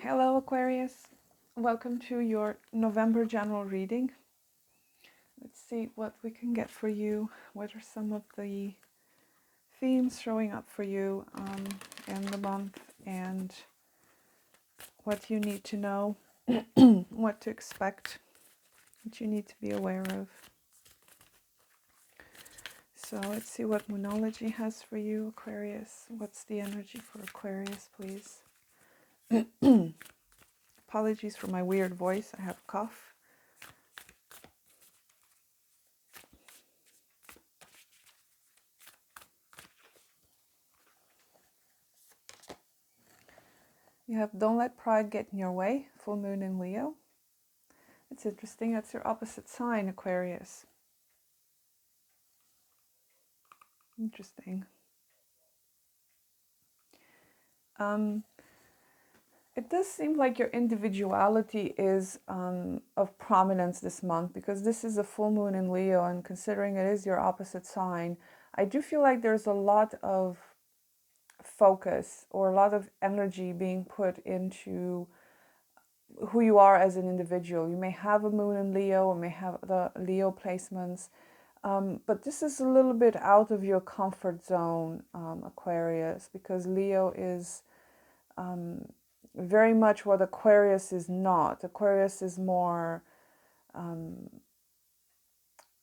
Hello Aquarius, welcome to your November general reading. Let's see what we can get for you. What are some of the themes showing up for you in the month, and what you need to know, what to expect, what you need to be aware of. So let's see what Moonology has for you, Aquarius. What's the energy for Aquarius, please? Apologies for my weird voice, I have a cough. You have Don't Let Pride Get in Your Way, full moon in Leo. It's interesting, that's your opposite sign, Aquarius. Interesting. It does seem like your individuality is of prominence this month, because this is a full moon in Leo, and considering it is your opposite sign, I do feel like there's a lot of focus or a lot of energy being put into who you are as an individual. You may have a moon in Leo or may have the Leo placements, but this is a little bit out of your comfort zone, Aquarius, because Leo is very much what Aquarius is not. Aquarius is more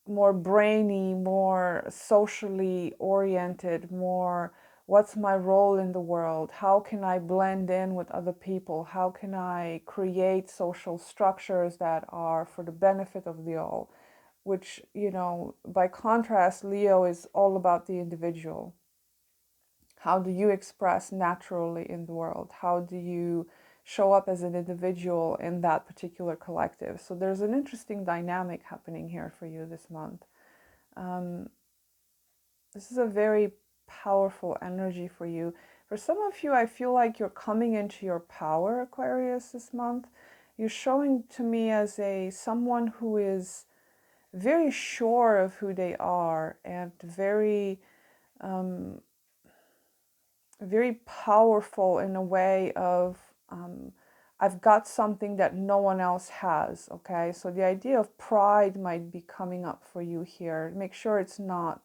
more brainy, more socially oriented, more what's my role in the world? How can I blend in with other people? How can I create social structures that are for the benefit of the all? Which, you know, by contrast, Leo is all about the individual. How do you express naturally in the world? How do you show up as an individual in that particular collective? So there's an interesting dynamic happening here for you this month. This is a very powerful energy for you. For some of you, I feel like you're coming into your power, Aquarius, this month. You're showing to me as someone who is very sure of who they are and very very powerful in a way of I've got something that no one else has. Okay, so the idea of pride might be coming up for you here. Make sure it's not,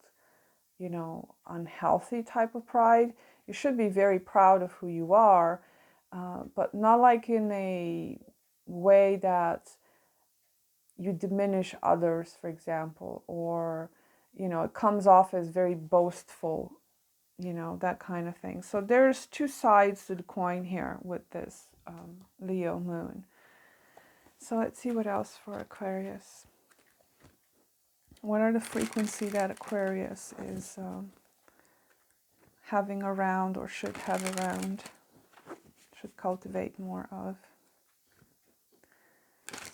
you know, unhealthy type of pride. You should be very proud of who you are, but not like in a way that you diminish others, for example, or, you know, it comes off as very boastful, you know, that kind of thing. So there's two sides to the coin here with this Leo moon. So let's see what else for Aquarius. What are the frequency that Aquarius is having around, or should have around, should cultivate more of?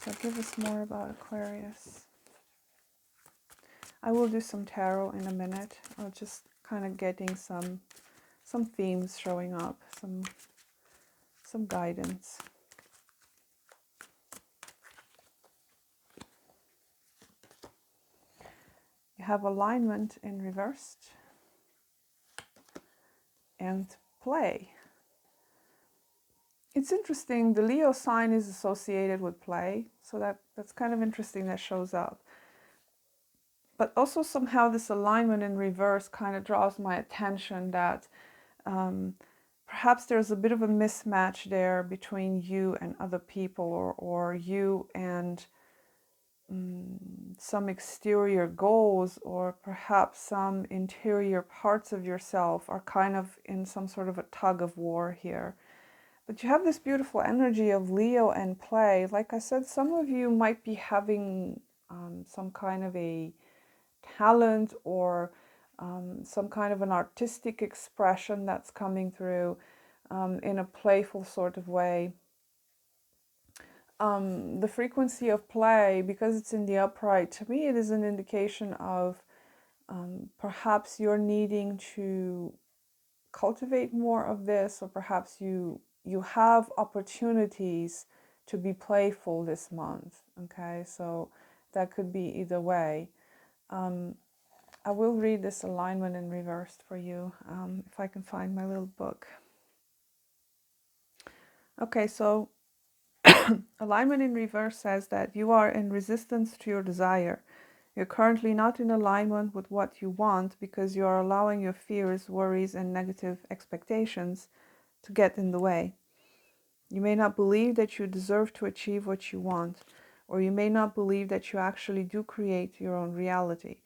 So give us more about Aquarius. I will do some tarot in a minute. I'll just kind of getting some themes showing up, some guidance. You have alignment in reversed and play. It's interesting, the Leo sign is associated with play, so that's kind of interesting that shows up. But also somehow this alignment in reverse kind of draws my attention that perhaps there's a bit of a mismatch there between you and other people, or you and some exterior goals, or perhaps some interior parts of yourself are kind of in some sort of a tug of war here. But you have this beautiful energy of Leo and play. Like I said, some of you might be having some kind of a talent, or some kind of an artistic expression that's coming through in a playful sort of way. The frequency of play, because it's in the upright, to me it is an indication of perhaps you're needing to cultivate more of this, or perhaps you have opportunities to be playful this month. Okay, so that could be either way. I will read this alignment in reversed for you, if I can find my little book. Okay, so alignment in reverse says that you are in resistance to your desire. You're currently not in alignment with what you want because you are allowing your fears, worries, and negative expectations to get in the way. You may not believe that you deserve to achieve what you want, or you may not believe that you actually do create your own reality.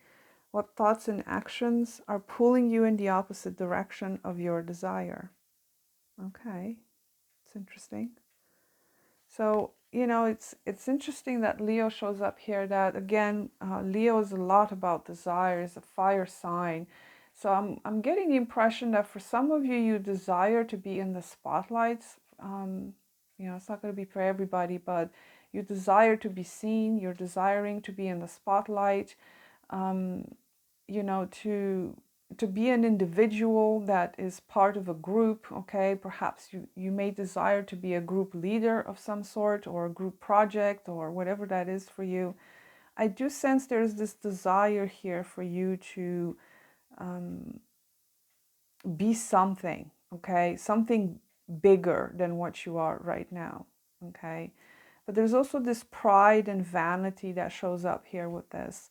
What thoughts and actions are pulling you in the opposite direction of your desire? Okay, it's interesting. So, it's interesting that Leo shows up here. That again, Leo is a lot about desires, a fire sign. So I'm getting the impression that for some of you, you desire to be in the spotlights. It's not going to be for everybody, but you desire to be seen. You're desiring to be in the spotlight. Um, to be an individual that is part of a group. Okay, perhaps you may desire to be a group leader of some sort, or a group project, or whatever that is for you. I do sense there's this desire here for you to be something. Okay, something bigger than what you are right now. Okay, but there's also this pride and vanity that shows up here with this,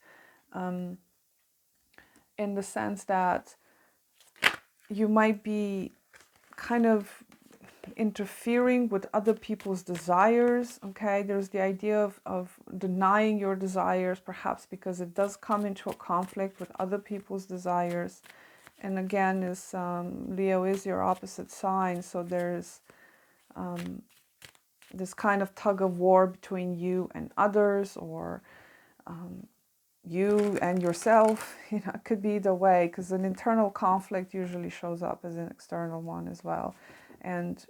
in the sense that you might be kind of interfering with other people's desires. Okay, there's the idea of denying your desires, perhaps because it does come into a conflict with other people's desires. And again, Leo is your opposite sign, so there's this kind of tug of war between you and others, or you and yourself. It could be either way, because an internal conflict usually shows up as an external one as well. And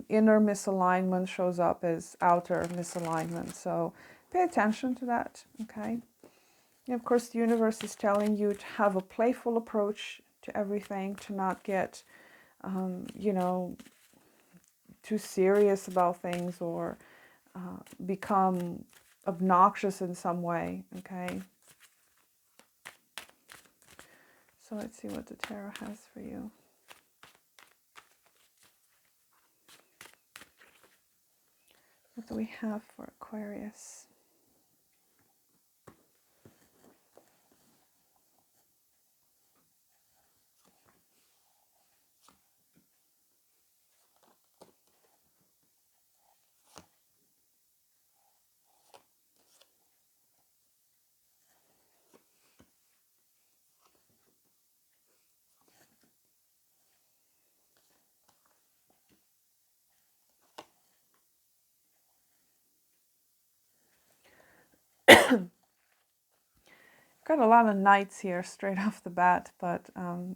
inner misalignment shows up as outer misalignment. So pay attention to that, okay? And of course, the universe is telling you to have a playful approach to everything, to not get, too serious about things, or become obnoxious in some way, okay? So let's see what the tarot has for you. What do we have for Aquarius? Got a lot of knights here straight off the bat, but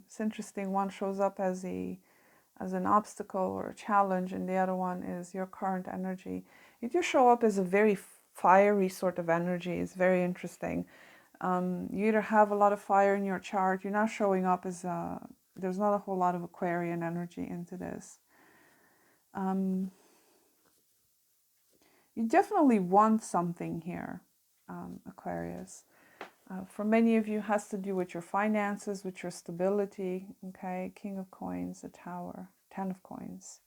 it's interesting. One shows up as an obstacle or a challenge, and the other one is your current energy. You do show up as a very fiery sort of energy. It's very interesting. You either have a lot of fire in your chart. You're not showing up as there's not a whole lot of Aquarian energy into this. You definitely want something here, Aquarius. For many of you, has to do with your finances, with your stability. Okay, King of Coins, the Tower, 10 of Coins.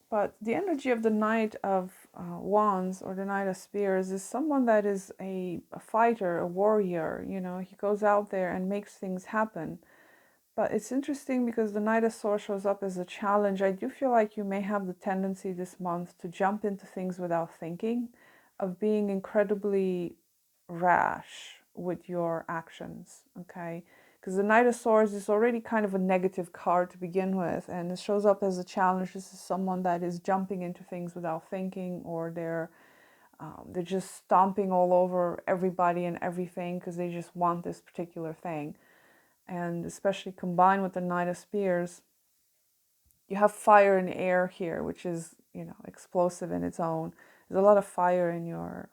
But the energy of the Knight of Wands, or the Knight of Spears, is someone that is a fighter, a warrior. He goes out there and makes things happen. But it's interesting because the Knight of Swords shows up as a challenge. I do feel like you may have the tendency this month to jump into things without thinking, of being incredibly rash with your actions, okay? Because the Knight of Swords is already kind of a negative card to begin with, and it shows up as a challenge. This is someone that is jumping into things without thinking, or they're just stomping all over everybody and everything because they just want this particular thing. And especially combined with the Knight of Spears, you have fire and air here, which is, explosive in its own. There's a lot of fire in your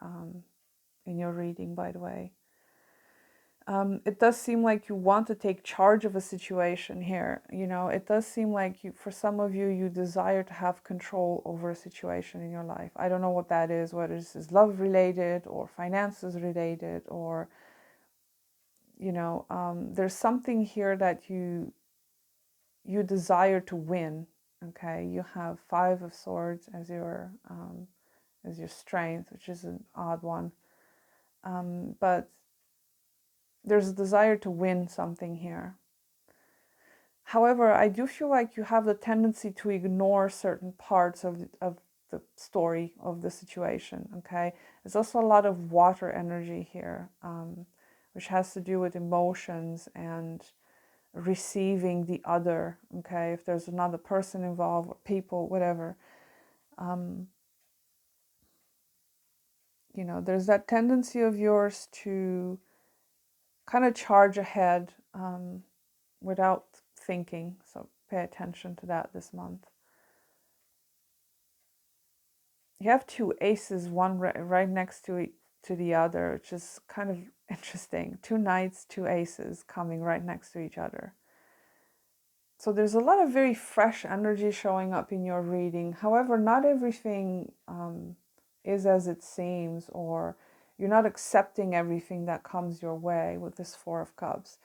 reading, by the way. It does seem like you want to take charge of a situation here. It does seem like for some of you, you desire to have control over a situation in your life. I don't know what that is, whether this is love related or finances related, or, there's something here that you desire to win. Okay, you have Five of Swords as your strength, which is an odd one. But there's a desire to win something here. However, I do feel like you have the tendency to ignore certain parts of the story, of the situation, okay? There's also a lot of water energy here, which has to do with emotions and receiving the other, okay? If there's another person involved, or people, whatever. You know, there's that tendency of yours to kind of charge ahead without thinking. So pay attention to that this month. You have two aces, one right next to the other, which is kind of interesting. Two knights, two aces coming right next to each other. So there's a lot of very fresh energy showing up in your reading. However, not everything is as it seems, or you're not accepting everything that comes your way with this Four of Cups.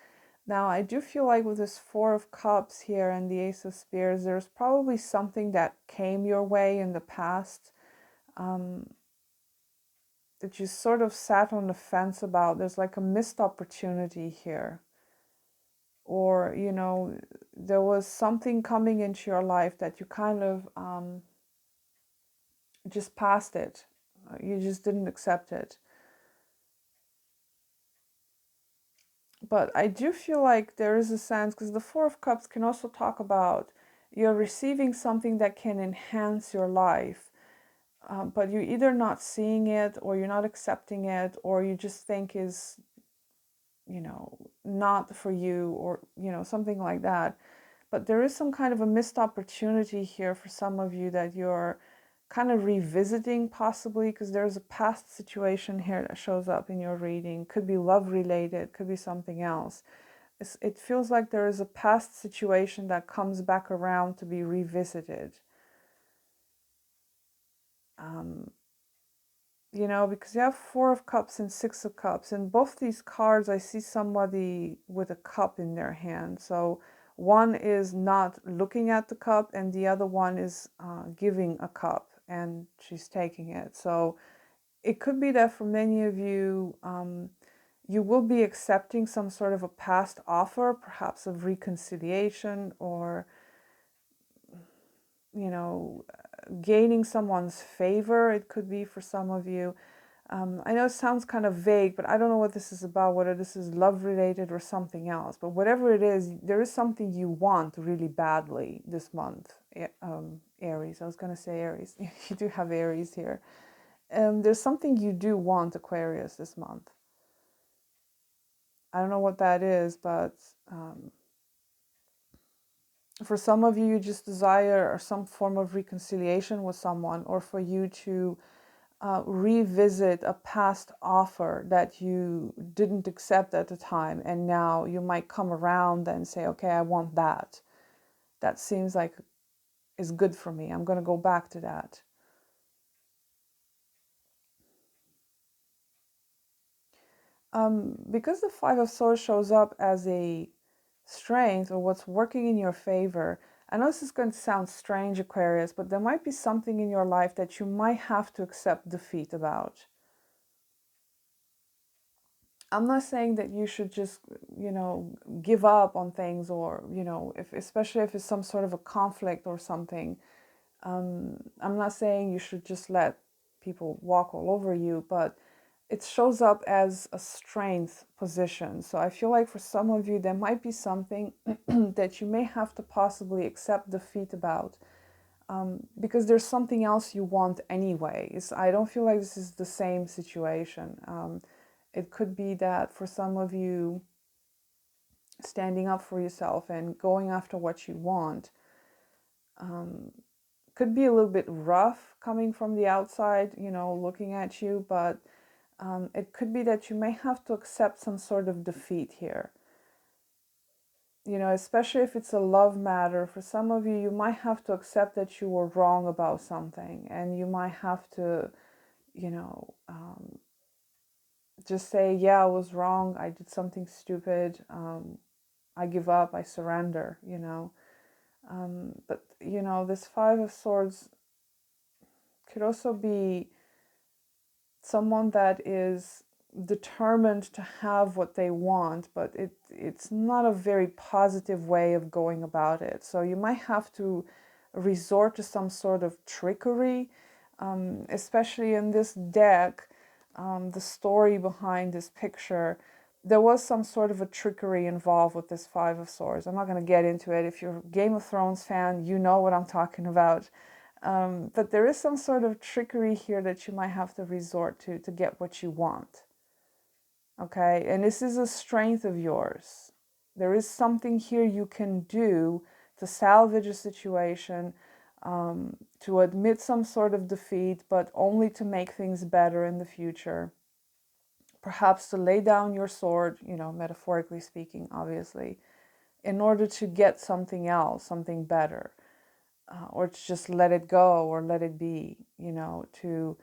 Now, I do feel like with this Four of Cups here and the Ace of Spears, there's probably something that came your way in the past that you sort of sat on the fence about. There's like a missed opportunity here. Or, you know, there was something coming into your life that you kind of just passed it. You just didn't accept it. But I do feel like there is a sense, because the Four of Cups can also talk about you're receiving something that can enhance your life. But you're either not seeing it, or you're not accepting it, or you just think is, you know, not for you, or, you know, something like that. But there is some kind of a missed opportunity here for some of you that you're kind of revisiting, possibly, because there's a past situation here that shows up in your reading. Could be love related, could be something else. It feels like there is a past situation that comes back around to be revisited. You know, because you have Four of Cups and Six of Cups. In both these cards, I see somebody with a cup in their hand. So one is not looking at the cup, and the other one is giving a cup, and she's taking it. So it could be that for many of you, you will be accepting some sort of a past offer, perhaps of reconciliation, or, you know, gaining someone's favor. It could be for some of you. I know it sounds kind of vague, but I don't know what this is about, whether this is love related or something else. But whatever it is, there is something you want really badly this month, Aries. I was going to say Aries. You do have Aries here. There's something you do want, Aquarius, this month. I don't know what that is, but for some of you, you just desire some form of reconciliation with someone, or for you to revisit a past offer that you didn't accept at the time, and now you might come around and say, okay, I want that. That seems like is good for me. I'm going to go back to that. Because the Five of Swords shows up as a strength, or what's working in your favor, I know this is going to sound strange, Aquarius, but there might be something in your life that you might have to accept defeat about. I'm not saying that you should just, you know, give up on things, or, you know, especially if it's some sort of a conflict or something. I'm not saying you should just let people walk all over you, but it shows up as a strength position. So I feel like for some of you, there might be something that you may have to possibly accept defeat about, because there's something else you want anyways. I don't feel like this is the same situation. It could be that for some of you, standing up for yourself and going after what you want could be a little bit rough coming from the outside, you know, looking at you, but it could be that you may have to accept some sort of defeat here. You know, especially if it's a love matter, for some of you, you might have to accept that you were wrong about something, and you might have to, you know, just say, yeah, I was wrong, I did something stupid, I give up, I surrender, you know. But, you know, this Five of Swords could also be someone that is determined to have what they want, but it's not a very positive way of going about it. So you might have to resort to some sort of trickery, especially in this deck. The story behind this picture, there was some sort of a trickery involved with this Five of Swords. I'm not going to get into it. If you're a Game of Thrones fan, you know what I'm talking about. But there is some sort of trickery here that you might have to resort to get what you want. Okay, and this is a strength of yours. There is something here you can do to salvage a situation, to admit some sort of defeat, but only to make things better in the future. Perhaps to lay down your sword, you know, metaphorically speaking, obviously, in order to get something else, something better. Or to just let it go or let it be, you know, to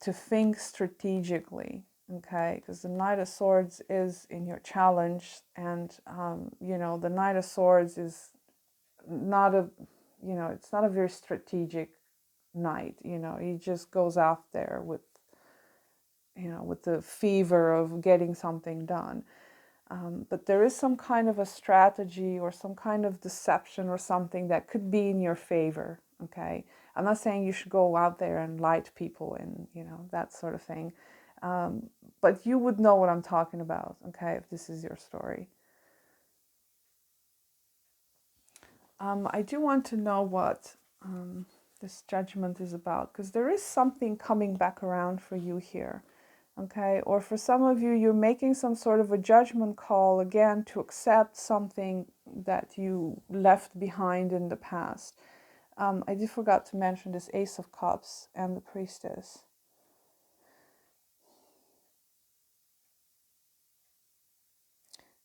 think strategically, okay? Because the Knight of Swords is in your challenge, and you know, the Knight of Swords is not a, you know, it's not a very strategic knight. You know, he just goes out there with, you know, with the fever of getting something done. But there is some kind of a strategy or some kind of deception or something that could be in your favor, okay? I'm not saying you should go out there and lie to people and, you know, that sort of thing. But you would know what I'm talking about, okay, if this is your story. I do want to know what this judgment is about, because there is something coming back around for you here. Okay, or for some of you, you're making some sort of a judgment call again to accept something that you left behind in the past. I did forgot to mention this Ace of Cups and the Priestess.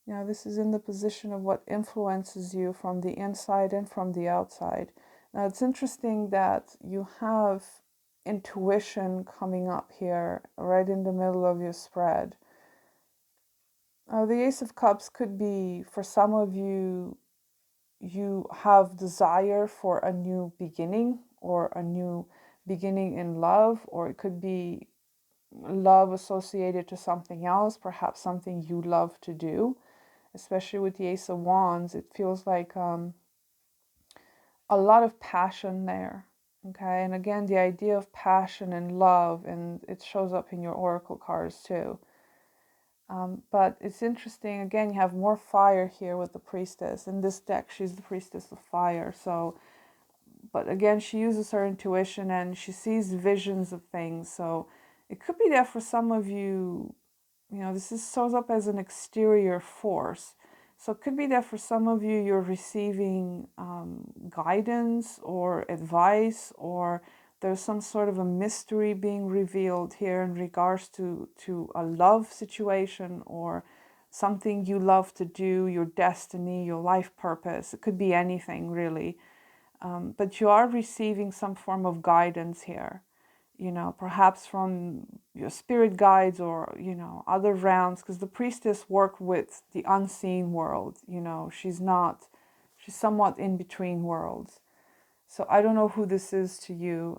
Now, this is in the position of what influences you from the inside and from the outside. Now, it's interesting that you have intuition coming up here right in the middle of your spread. The Ace of Cups could be, for some of you, you have desire for a new beginning or a new beginning in love, or it could be love associated to something else, perhaps something you love to do. Especially with the Ace of Wands, it feels like a lot of passion there. Okay, and again, the idea of passion and love, and it shows up in your oracle cards too. But it's interesting, again, you have more fire here with the Priestess. In this deck, she's the Priestess of Fire. So, but again, she uses her intuition and she sees visions of things. So it could be that for some of you, you know, this shows up as an exterior force. So it could be that for some of you, you're receiving guidance or advice, or there's some sort of a mystery being revealed here in regards to a love situation or something you love to do, your destiny, your life purpose. It could be anything really. But you are receiving some form of guidance here, you know, perhaps from your spirit guides or, you know, other realms, because the Priestess work with the unseen world, you know, she's somewhat in between worlds. So I don't know who this is to you.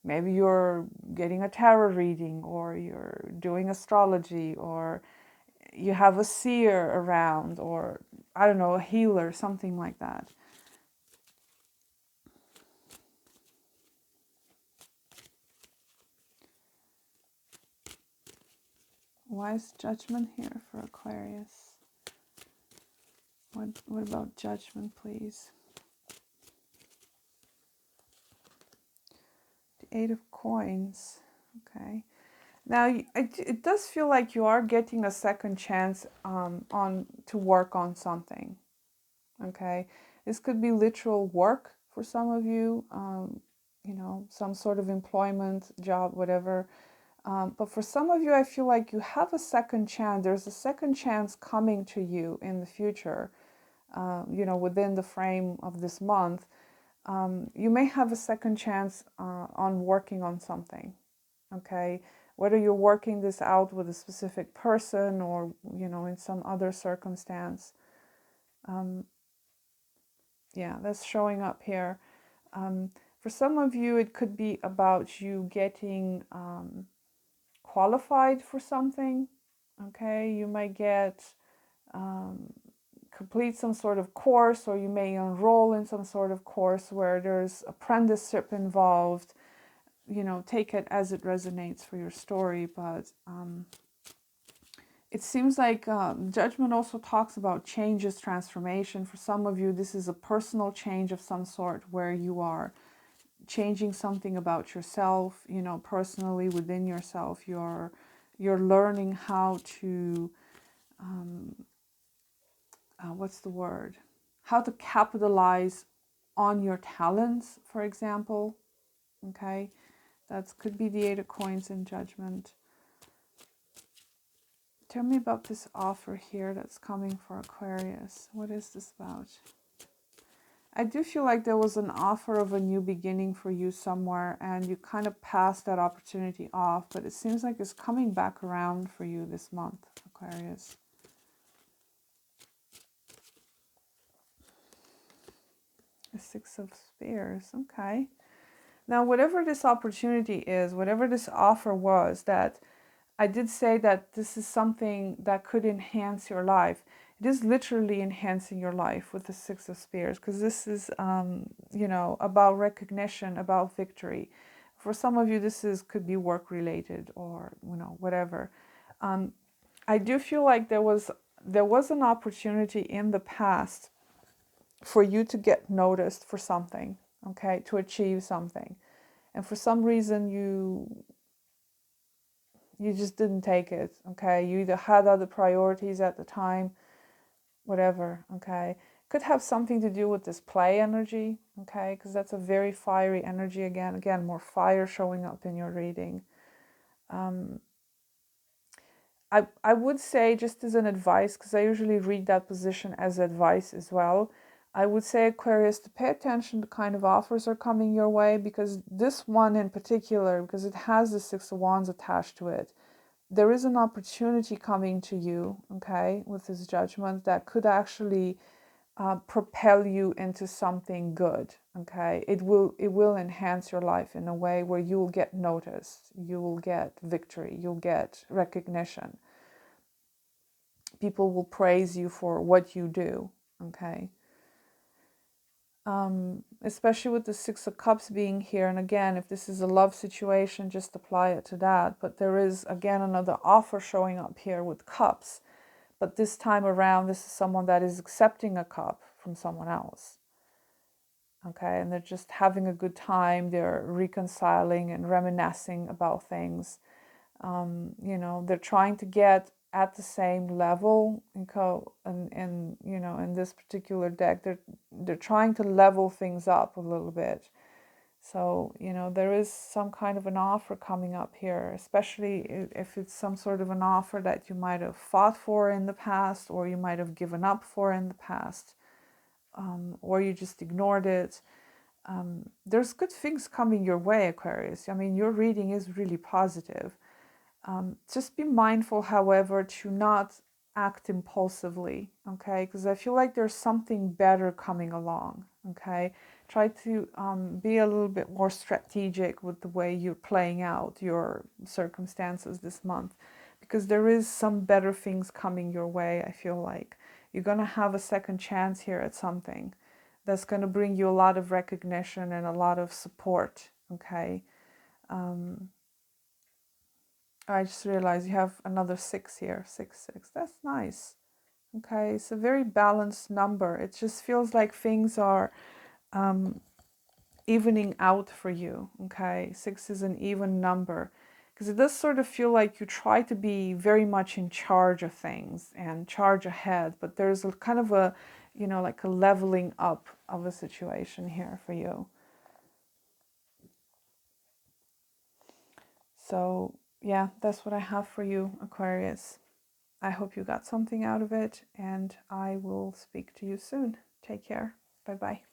Maybe you're getting a tarot reading, or you're doing astrology, or you have a seer around, or I don't know, a healer, something like that. Why is judgment here for Aquarius? What about judgment, please? The Eight of Coins. Okay. Now, it does feel like you are getting a second chance on to work on something. Okay. This could be literal work for some of you, you know, some sort of employment, job, whatever. But for some of you, I feel like you have a second chance. There's a second chance coming to you in the future, you know, within the frame of this month. You may have a second chance on working on something, okay? Whether you're working this out with a specific person or, you know, in some other circumstance. Yeah, that's showing up here. For some of you, it could be about you getting qualified for something. Okay, you might get complete some sort of course, or you may enroll in some sort of course where there's apprenticeship involved. You know, take it as it resonates for your story, but it seems like judgment also talks about changes, transformation. For some of you, this is a personal change of some sort where you are changing something about yourself, you know, personally within yourself. You're learning how to what's the word? How to capitalize on your talents, for example. Okay, that could be the Eight of Coins in Judgment. Tell me about this offer here that's coming for Aquarius. What is this about? I do feel like there was an offer of a new beginning for you somewhere, and you kind of passed that opportunity off, but it seems like it's coming back around for you this month, Aquarius. The Six of Spears. Okay. Now, whatever this opportunity is, whatever this offer was, that I did say that this is something that could enhance your life. It is literally enhancing your life with the Six of Spears, because this is, you know, about recognition, about victory. For some of you, this could be work related, or, you know, whatever. I do feel like there was an opportunity in the past for you to get noticed for something, okay, to achieve something. And for some reason, you just didn't take it, okay? You either had other priorities at the time, whatever, okay? Could have something to do with this play energy, okay? Because that's a very fiery energy again. Again, more fire showing up in your reading. I would say, just as an advice, because I usually read that position as advice as well, I would say, Aquarius, to pay attention to kind of offers are coming your way, because this one in particular, because it has the Six of Wands attached to it, there is an opportunity coming to you, okay, with this judgment that could actually propel you into something good, okay? It will enhance your life in a way where you will get noticed, you will get victory, you'll get recognition. People will praise you for what you do, okay? Especially with the Six of Cups being here. And again, if this is a love situation, just apply it to that. But there is, again, another offer showing up here with cups. But this time around, this is someone that is accepting a cup from someone else. Okay, and they're just having a good time. They're reconciling and reminiscing about things. You know, they're trying to get at the same level, and you know, in this particular deck, they're trying to level things up a little bit. So, you know, there is some kind of an offer coming up here, especially if it's some sort of an offer that you might have fought for in the past, or you might have given up for in the past, or you just ignored it. There's good things coming your way, Aquarius. I mean, your reading is really positive. Just be mindful, however, to not act impulsively, okay? Because I feel like there's something better coming along, okay? Try to be a little bit more strategic with the way you're playing out your circumstances this month, because there is some better things coming your way. I feel like you're going to have a second chance here at something that's going to bring you a lot of recognition and a lot of support, okay? I just realized you have another 6 here. 6, 6. That's nice. Okay, it's a very balanced number. It just feels like things are evening out for you. Okay, 6 is an even number, because it does sort of feel like you try to be very much in charge of things and charge ahead, but there's a kind of a, you know, like a leveling up of a situation here for you. So yeah, that's what I have for you, Aquarius. I hope you got something out of it, and I will speak to you soon. Take care. Bye-bye.